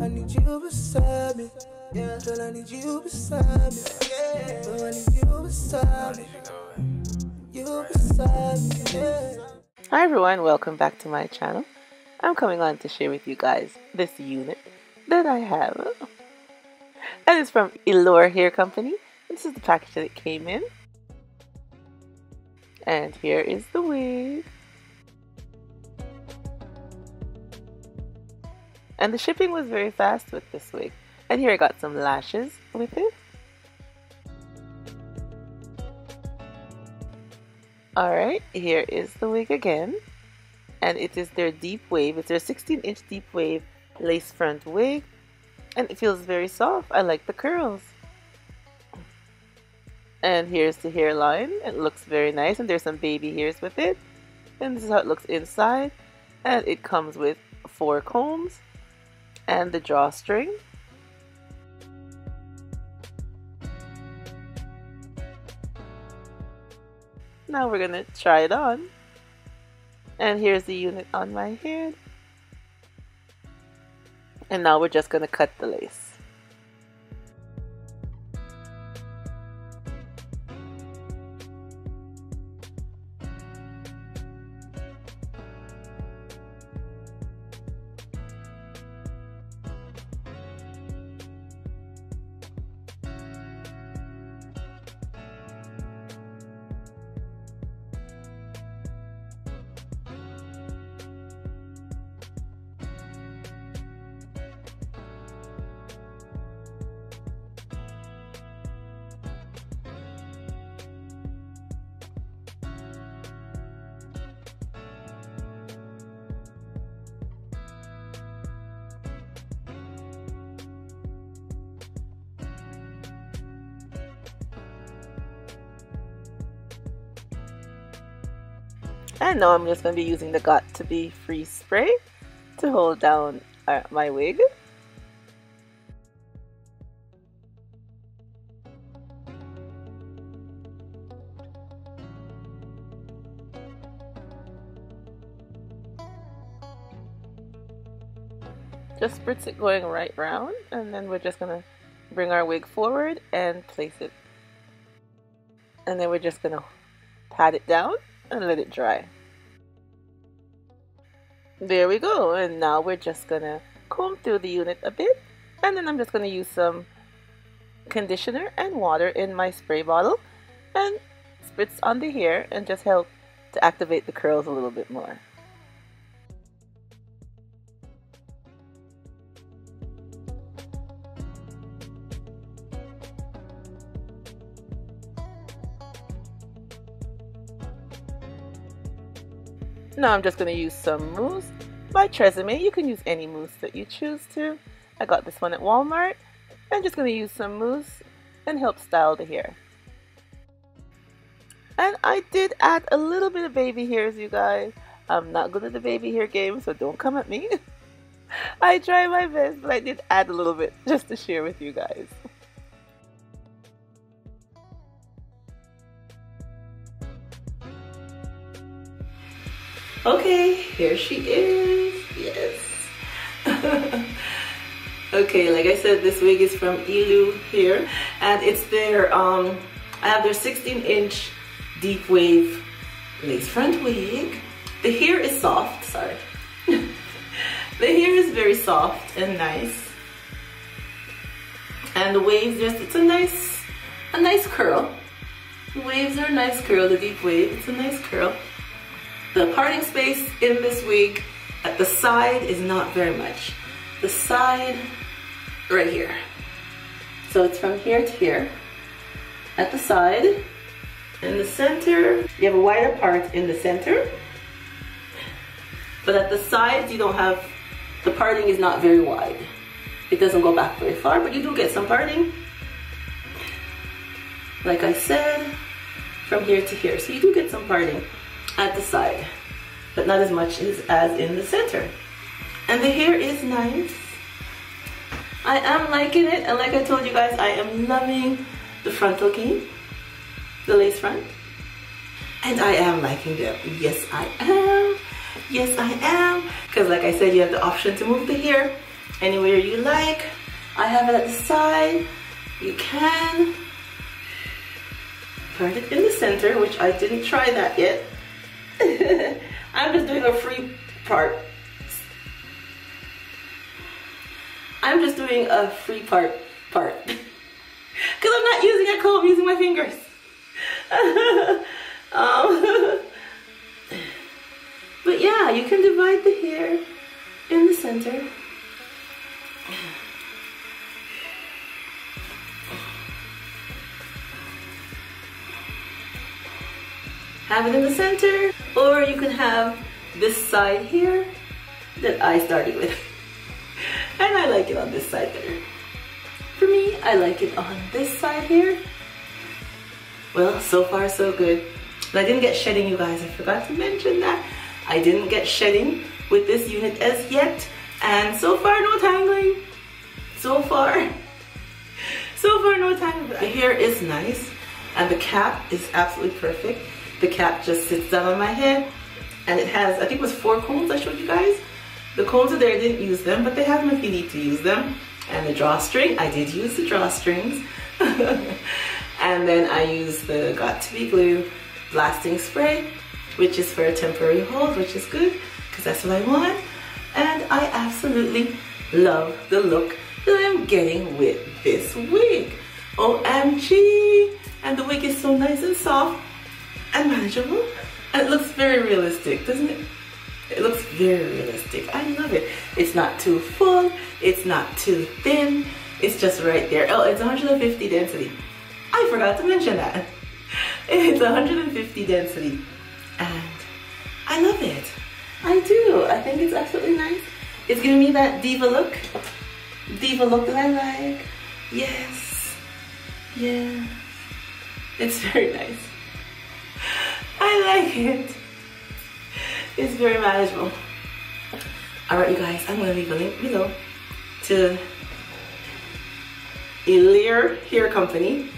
I need you beside me. Yeah, girl, I need you beside me. Yeah, girl, I need you beside me. You beside me. Yeah. Hi everyone, welcome back to my channel. I'm coming on to share with you guys this unit that I have. And it's from Eullair Hair Company. This is the package that it came in. And here is the wig. And the shipping was very fast with this wig. And here I got some lashes with it. Alright, here is the wig again. And it is their deep wave. It's their 16-inch deep wave lace front wig. And it feels very soft. I like the curls. And here's the hairline. It looks very nice. And there's some baby hairs with it. And this is how it looks inside. And it comes with 4 combs and the drawstring. Now we're gonna try it on. And here's the unit on my head. And now we're just gonna cut the lace. And now I'm just going to be using the Got To Be Freeze Spray to hold down my wig. Just spritz it going right round, and then we're just going to bring our wig forward and place it. And then we're just going to pat it down and let it dry. There we go. And now we're just gonna comb through the unit a bit, and then I'm just gonna use some conditioner and water in my spray bottle and spritz on the hair and just help to activate the curls a little bit more. Now I'm just going to use some mousse by Tresemme. You can use any mousse that you choose to. I got this one at Walmart. I'm just going to use some mousse and help style the hair. And I did add a little bit of baby hairs, you guys. I'm not good at the baby hair game, so don't come at me. I try my best, but I did add a little bit just to share with you guys. Okay, here she is. Yes. Okay, like I said, this wig is from Eullair, and it's their I have their 16-inch deep wave lace front wig. The hair is soft. Sorry. The hair is very soft and nice, and the waves, it's a nice curl. The waves are a nice curl. The deep wave, it's a nice curl. The parting space in this wig at the side is not very much. The side right here. So it's from here to here. At the side. In the center, you have a wider part in the center. But at the sides, you don't have, the parting is not very wide. It doesn't go back very far, but you do get some parting. Like I said, from here to here. So you do get some parting at the side, but not as much as in the center. And the hair is nice. I am liking it, and like I told you guys, I am loving the front looking, the lace front, and I am liking them. Yes, I am. Yes, I am. Because like I said, you have the option to move the hair anywhere you like. I have it at the side. You can part it in the center, which I didn't try that yet. I'm just doing a free part. I'm just doing a free part. Because I'm not using a comb, I'm using my fingers. But yeah, you can divide the hair in the center. Have it in the center, or you can have this side here that I started with. And I like it on this side better. For me, I like it on this side here. Well, so far so good. And I didn't get shedding, you guys. I forgot to mention that. I didn't get shedding with this unit as yet. And so far, no tangling. So far no tangling. The hair is nice. And the cap is absolutely perfect. The cap just sits down on my head. And it has, I think it was 4 combs I showed you guys. The combs are there, I didn't use them, but they have them if you need to use them. And the drawstring, I did use the drawstrings. And then I used the Got To Be Glue blasting spray, which is for a temporary hold, which is good, because that's what I want. And I absolutely love the look that I'm getting with this wig. OMG! And the wig is so nice and soft and manageable. And it looks very realistic, doesn't it? It looks very realistic. I love it. It's not too full. It's not too thin. It's just right there. Oh, it's 150 density. I forgot to mention that. It's 150 density. And I love it. I do. I think it's absolutely nice. It's giving me that diva look. Diva look that I like. Yes. Yeah. It's very nice. I like it. It's very manageable. Alright, you guys, I'm going to leave a link below to Eullair Hair Company.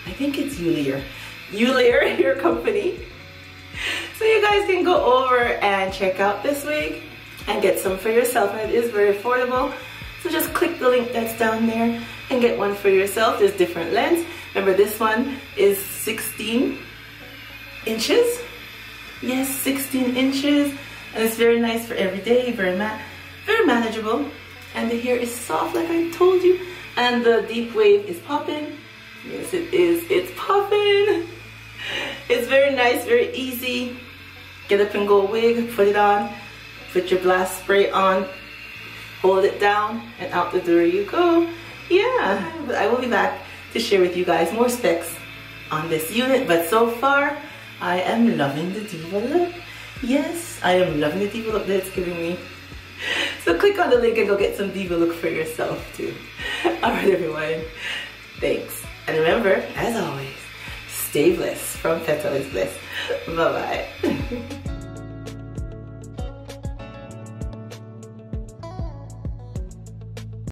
I think it's Eullair. Eullair Hair Company. So you guys can go over and check out this wig and get some for yourself. And it is very affordable. So just click the link that's down there and get one for yourself. There's different lengths. Remember, this one is 16 inches. Yes, 16 inches. And it's very nice for every day, very manageable. And the hair is soft like I told you. And the deep wave is popping. Yes, it is. It's popping. It's very nice, very easy. Get up and go wig, put it on, put your blast spray on, hold it down, and out the door you go. Yeah, I will be back to share with you guys more specs on this unit. But so far, I am loving the diva look. Yes, I am loving the diva look that it's giving me. So click on the link and go get some diva look for yourself too. Alright everyone, thanks. And remember, as always, stay blessed from Petalisbless. Bye bye.